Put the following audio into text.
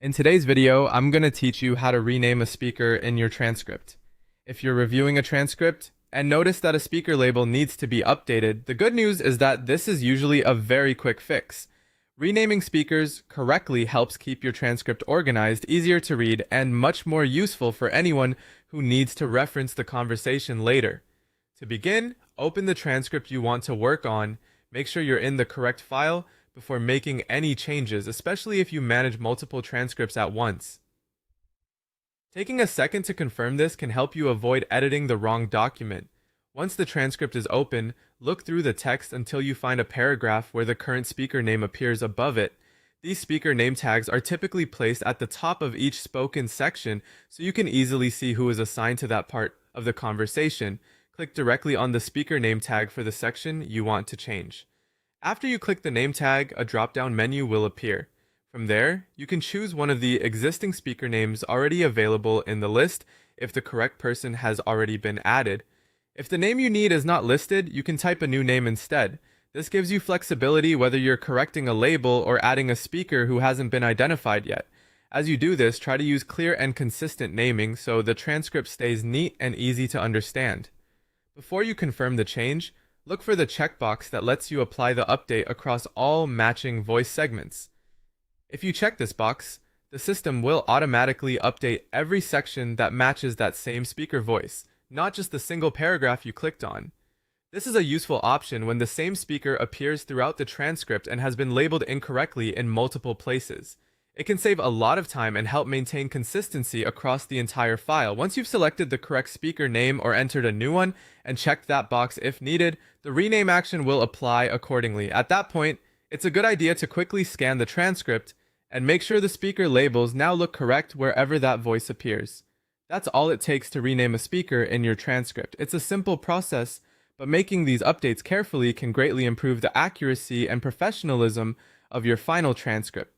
In today's video, I'm going to teach you how to rename a speaker in your transcript. If you're reviewing a transcript and notice that a speaker label needs to be updated, the good news is that this is usually a very quick fix. Renaming speakers correctly helps keep your transcript organized, easier to read, and much more useful for anyone who needs to reference the conversation later. To begin, open the transcript you want to work on, make sure you're in the correct file before making any changes, especially if you manage multiple transcripts at once. Taking a second to confirm this can help you avoid editing the wrong document. Once the transcript is open, look through the text until you find a paragraph where the current speaker name appears above it. These speaker name tags are typically placed at the top of each spoken section, so you can easily see who is assigned to that part of the conversation. Click directly on the speaker name tag for the section you want to change. After you click the name tag, a drop-down menu will appear. From there, you can choose one of the existing speaker names already available in the list if the correct person has already been added. If the name you need is not listed, you can type a new name instead. This gives you flexibility whether you're correcting a label or adding a speaker who hasn't been identified yet. As you do this, try to use clear and consistent naming so the transcript stays neat and easy to understand. Before you confirm the change, look for the checkbox that lets you apply the update across all matching voice segments. If you check this box, the system will automatically update every section that matches that same speaker voice, not just the single paragraph you clicked on. This is a useful option when the same speaker appears throughout the transcript and has been labeled incorrectly in multiple places. It can save a lot of time and help maintain consistency across the entire file. Once you've selected the correct speaker name or entered a new one and checked that box if needed, the rename action will apply accordingly. At that point, it's a good idea to quickly scan the transcript and make sure the speaker labels now look correct wherever that voice appears. That's all it takes to rename a speaker in your transcript. It's a simple process, but making these updates carefully can greatly improve the accuracy and professionalism of your final transcript.